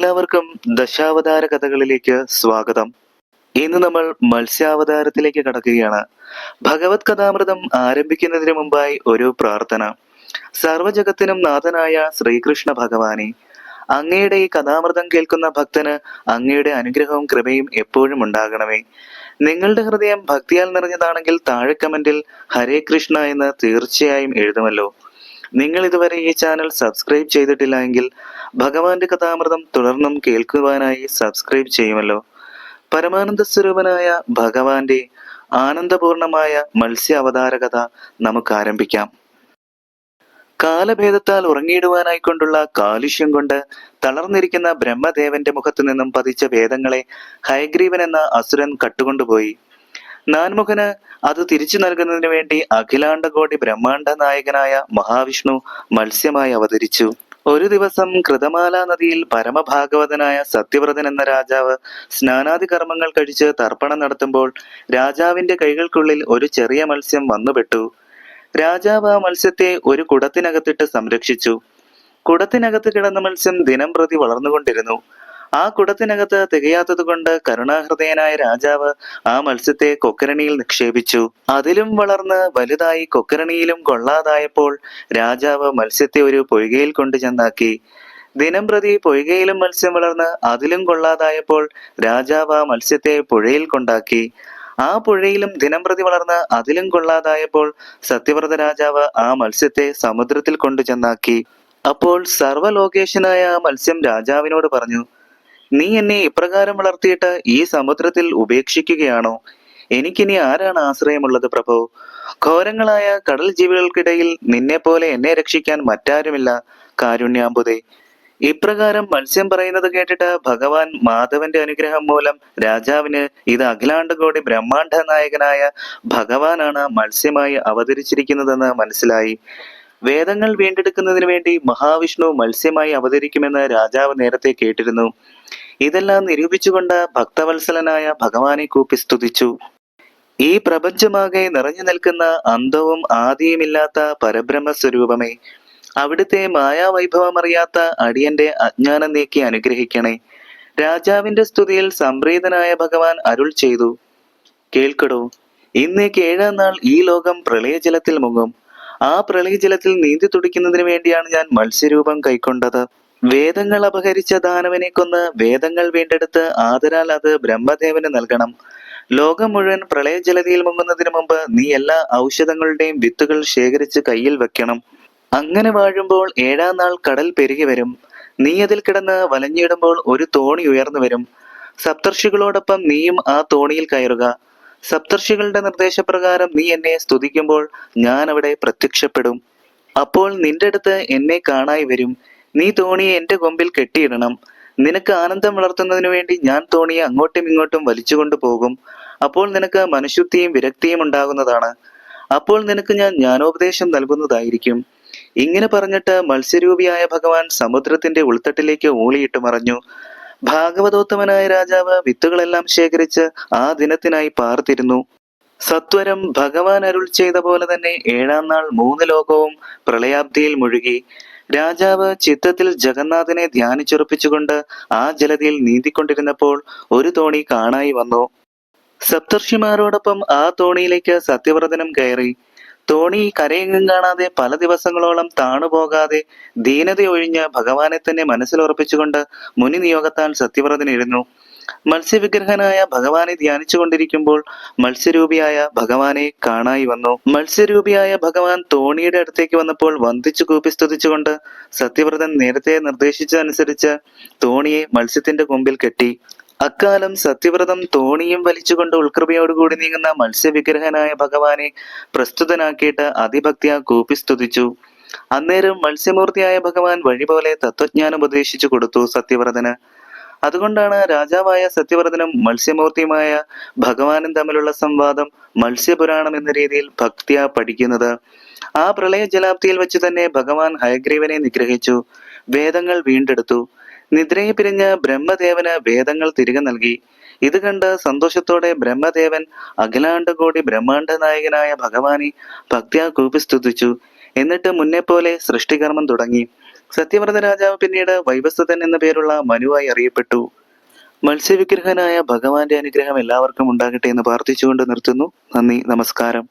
എല്ലാവർക്കും ദശാവതാര കഥകളിലേക്ക് സ്വാഗതം. ഇന്ന് നമ്മൾ മത്സ്യാവതാരത്തിലേക്ക് കടക്കുകയാണ്. ഭഗവത് കഥാമൃതം ആരംഭിക്കുന്നതിന് മുമ്പായി ഒരു പ്രാർത്ഥന. സർവജഗത്തിനും നാഥനായ ശ്രീകൃഷ്ണ ഭഗവാനെ, അങ്ങയുടെ ഈ കഥാമൃതം കേൾക്കുന്ന ഭക്തന് അങ്ങയുടെ അനുഗ്രഹവും കൃപയും എപ്പോഴും ഉണ്ടാകണമേ. നിങ്ങളുടെ ഹൃദയം ഭക്തിയാൽ നിറഞ്ഞതാണെങ്കിൽ താഴെ കമന്റിൽ ഹരേ കൃഷ്ണ എന്ന് തീർച്ചയായും എഴുതുമല്ലോ. നിങ്ങൾ ഇതുവരെ ഈ ചാനൽ സബ്സ്ക്രൈബ് ചെയ്തിട്ടില്ല എങ്കിൽ ഭഗവാന്റെ കഥാമൃതം തുടർന്നും കേൾക്കുവാനായി സബ്സ്ക്രൈബ് ചെയ്യുമല്ലോ. പരമാനന്ദ സ്വരൂപനായ ഭഗവാന്റെ ആനന്ദപൂർണമായ മത്സ്യ അവതാര കഥ നമുക്ക് ആരംഭിക്കാം. കാലഭേദത്താൽ ഉറങ്ങിയിടുവാനായിക്കൊണ്ടുള്ള കാലുഷ്യം കൊണ്ട് തളർന്നിരിക്കുന്ന ബ്രഹ്മദേവന്റെ മുഖത്തു നിന്നും പതിച്ച വേദങ്ങളെ ഹയഗ്രീവൻ എന്ന അസുരൻ കട്ടുകൊണ്ടുപോയി. നാൻമുഖന് അത് തിരിച്ചു നൽകുന്നതിന് വേണ്ടി അഖിലാണ്ടകോടി ബ്രഹ്മാണ്ഡ നായകനായ മഹാവിഷ്ണു മത്സ്യമായി അവതരിച്ചു. ഒരു ദിവസം കൃതമാല നദിയിൽ പരമഭാഗവതനായ സത്യവ്രതൻ എന്ന രാജാവ് സ്നാനാദി കർമ്മങ്ങൾ കഴിച്ച് തർപ്പണം നടത്തുമ്പോൾ രാജാവിന്റെ കൈകൾക്കുള്ളിൽ ഒരു ചെറിയ മത്സ്യം വന്നുപെട്ടു. രാജാവ് ആ മത്സ്യത്തെ ഒരു കുടത്തിനകത്തിട്ട് സംരക്ഷിച്ചു. കുടത്തിനകത്ത് കിടന്ന മത്സ്യം ദിനം പ്രതി വളർന്നുകൊണ്ടിരുന്നു. ആ കുടത്തിനകത്ത് തികയാത്തത് കൊണ്ട് കരുണാഹൃദയനായ രാജാവ് ആ മത്സ്യത്തെ കൊക്കരണിയിൽ നിക്ഷേപിച്ചു. അതിലും വളർന്ന് വലുതായി കൊക്കരണിയിലും കൊള്ളാതായപ്പോൾ രാജാവ് മത്സ്യത്തെ ഒരു പൊയ്കയിൽ കൊണ്ടു ചെന്നാക്കി. ദിനം പ്രതി പൊയ്കയിലും മത്സ്യം വളർന്ന് അതിലും കൊള്ളാതായപ്പോൾ രാജാവ് ആ മത്സ്യത്തെ പുഴയിൽ കൊണ്ടാക്കി. ആ പുഴയിലും ദിനം പ്രതി വളർന്ന് അതിലും കൊള്ളാതായപ്പോൾ സത്യവ്രത രാജാവ് ആ മത്സ്യത്തെ സമുദ്രത്തിൽ കൊണ്ടു ചെന്നാക്കി. അപ്പോൾ സർവലോകേശനായ ആ മത്സ്യം രാജാവിനോട് പറഞ്ഞു, നീ എന്നെ ഇപ്രകാരം വളർത്തിയിട്ട് ഈ സമുദ്രത്തിൽ ഉപേക്ഷിക്കുകയാണോ? എനിക്കിനി ആരാണ് ആശ്രയമുള്ളത് പ്രഭോ? ഘോരങ്ങളായ കടൽ ജീവികൾക്കിടയിൽ നിന്നെ പോലെ എന്നെ രക്ഷിക്കാൻ മറ്റാരുമില്ല കാരുണ്യാംബുദേ. ഇപ്രകാരം മത്സ്യം പറയുന്നത് കേട്ടിട്ട് ഭഗവാൻ മാധവന്റെ അനുഗ്രഹം മൂലം രാജാവിന് ഇത് അഖിലാണ്ടകോടി ബ്രഹ്മാണ്ഡ നായകനായ ഭഗവാനാണ് മത്സ്യമായി അവതരിച്ചിരിക്കുന്നതെന്ന് മനസ്സിലായി. വേദങ്ങൾ വീണ്ടെടുക്കുന്നതിന് വേണ്ടി മഹാവിഷ്ണു മത്സ്യമായി അവതരിക്കുമെന്ന് രാജാവ് നേരത്തെ കേട്ടിരുന്നു. ഇതെല്ലാം നിരൂപിച്ചുകൊണ്ട് ഭക്തവത്സലനായ ഭഗവാനെ കൂപ്പി സ്തുതിച്ചു. ഈ പ്രപഞ്ചമാകെ നിറഞ്ഞു നിൽക്കുന്ന അന്തവും ആദിയുമില്ലാത്ത പരബ്രഹ്മ സ്വരൂപമേ, അവിടുത്തെ മായാവൈഭവം അറിയാത്ത അടിയന്റെ അജ്ഞാനം നീക്കി അനുഗ്രഹിക്കണേ. രാജാവിന്റെ സ്തുതിയിൽ സംപ്രീതനായ ഭഗവാൻ അരുൾ ചെയ്തു, കേൾക്കടോ, ഇന്നേക്ക് 7-ാം നാൾ ഈ ലോകം പ്രളയജലത്തിൽ മുങ്ങും. ആ പ്രളയജലത്തിൽ നീന്തി തുടിക്കുന്നതിന് വേണ്ടിയാണ് ഞാൻ മത്സ്യരൂപം കൈക്കൊണ്ടത്. വേദങ്ങൾ അപഹരിച്ച ദാനവനെ കൊന്ന് വേദങ്ങൾ വീണ്ടെടുത്ത് ആദരാൽ അത് ബ്രഹ്മദേവന് നൽകണം. ലോകം മുഴുവൻ പ്രളയജലതിയിൽ മുങ്ങുന്നതിന് മുമ്പ് നീ എല്ലാ ഔഷധങ്ങളുടെയും വിത്തുകൾ ശേഖരിച്ച് കയ്യിൽ വെക്കണം. അങ്ങനെ വാഴുമ്പോൾ 7-ാം നാൾ കടൽ പെരുകി വരും. നീ അതിൽ കിടന്ന് വലഞ്ഞിടുമ്പോൾ ഒരു തോണി ഉയർന്നു വരും. സപ്തർഷികളോടൊപ്പം നീയും ആ തോണിയിൽ കയറുക. സപ്തർഷികളുടെ നിർദ്ദേശപ്രകാരം നീ എന്നെ സ്തുതിക്കുമ്പോൾ ഞാൻ അവിടെ പ്രത്യക്ഷപ്പെടും. അപ്പോൾ നിന്റെ അടുത്ത് എന്നെ കാണായി വരും. നീ തോണിയെ എന്റെ കൊമ്പിൽ കെട്ടിയിടണം. നിനക്ക് ആനന്ദം വളർത്തുന്നതിനു വേണ്ടി ഞാൻ തോണിയെ അങ്ങോട്ടും ഇങ്ങോട്ടും വലിച്ചുകൊണ്ടു പോകും. അപ്പോൾ നിനക്ക് മനഃശുദ്ധിയും വിരക്തിയും ഉണ്ടാകുന്നതാണ്. അപ്പോൾ നിനക്ക് ഞാൻ ജ്ഞാനോപദേശം നൽകുന്നതായിരിക്കും. ഇങ്ങനെ പറഞ്ഞിട്ട് മത്സ്യരൂപിയായ ഭഗവാൻ സമുദ്രത്തിന്റെ ഉൾത്തട്ടിലേക്ക് ഊളിയിട്ട് മറഞ്ഞു. ഭാഗവതോത്തമനായ രാജാവ് വിത്തുകളെല്ലാം ശേഖരിച്ച് ആ ദിനത്തിനായി പാർത്തിരുന്നു. സത്വരം ഭഗവാൻ അരുൾ ചെയ്ത പോലെ തന്നെ 7-ാം നാൾ 3 ലോകവും പ്രളയാബ്ദിയിൽ മുഴുകി. രാജാവ് ചിത്തത്തിൽ ജഗന്നാഥനെ ധ്യാനിച്ചുറപ്പിച്ചുകൊണ്ട് ആ ജലതിയിൽ നീന്തിക്കൊണ്ടിരുന്നപ്പോൾ ഒരു തോണി കാണായി വന്നു. സപ്തർഷിമാരോടൊപ്പം ആ തോണിയിലേക്ക് സത്യവ്രതനും കയറി. തോണി കരയെങ്ങും കാണാതെ പല ദിവസങ്ങളോളം താണുപോകാതെ ദീനതയൊഴിഞ്ഞ് ഭഗവാനെ തന്നെ മനസ്സിൽ ഉറപ്പിച്ചുകൊണ്ട് മുനി നിയോഗത്താൽ സത്യവ്രതനിരുന്നു. മത്സ്യവിഗ്രഹനായ ഭഗവാനെ ധ്യാനിച്ചു കൊണ്ടിരിക്കുമ്പോൾ മത്സ്യരൂപിയായ ഭഗവാനെ കാണായി വന്നു. മത്സ്യരൂപിയായ ഭഗവാൻ തോണിയുടെ അടുത്തേക്ക് വന്നപ്പോൾ വന്ദിച്ചു കൂപ്പി സ്തുതിച്ചുകൊണ്ട് സത്യവ്രതൻ നേരത്തെ നിർദ്ദേശിച്ചതനുസരിച്ച് തോണിയെ മത്സ്യത്തിന്റെ കൊമ്പിൽ കെട്ടി. അക്കാലം സത്യവ്രതം തോണിയും വലിച്ചുകൊണ്ട് ഉൾകൃപയോടുകൂടി നീങ്ങുന്ന മത്സ്യവിഗ്രഹനായ ഭഗവാനെ പ്രസ്തുതനാക്കിയിട്ട് അതിഭക്തിയാ കൂപ്പി സ്തുതിച്ചു. അന്നേരം മത്സ്യമൂർത്തിയായ ഭഗവാൻ വഴിപോലെ തത്വജ്ഞാനം ഉപദേശിച്ചു കൊടുത്തു സത്യവ്രതന്. അതുകൊണ്ടാണ് രാജാവായ സത്യവ്രതനും മത്സ്യമൂർത്തിയുമായ ഭഗവാനും തമ്മിലുള്ള സംവാദം മത്സ്യപുരാണം എന്ന രീതിയിൽ ഭക്തിയാ പഠിക്കുന്നത്. ആ പ്രളയ ജലാബ്ദിയിൽ വെച്ച് തന്നെ ഭഗവാൻ ഹയഗ്രീവനെ നിഗ്രഹിച്ചു. വേദങ്ങൾ വീണ്ടെടുത്തു. നിദ്രയെ പിരിഞ്ഞ ബ്രഹ്മദേവന് വേദങ്ങൾ തിരികെ നൽകി. ഇത് കണ്ട് സന്തോഷത്തോടെ ബ്രഹ്മദേവൻ അഖിലാണ്ടകോടി ബ്രഹ്മാണ്ഡ നായകനായ ഭഗവാനെ ഭക്തിയാ കൂപ്പി സ്തുതിച്ചു. എന്നിട്ട് മുന്നേ പോലെ സൃഷ്ടികർമ്മം തുടങ്ങി. സത്യവ്രത രാജാവ് പിന്നീട് വൈവസ്വതൻ എന്ന പേരുള്ള മനുവായി അറിയപ്പെട്ടു. മത്സ്യവിഗ്രഹനായ ഭഗവാന്റെ അനുഗ്രഹം എല്ലാവർക്കും ഉണ്ടാകട്ടെ എന്ന് പ്രാർത്ഥിച്ചുകൊണ്ട് നിർത്തുന്നു. നന്ദി, നമസ്കാരം.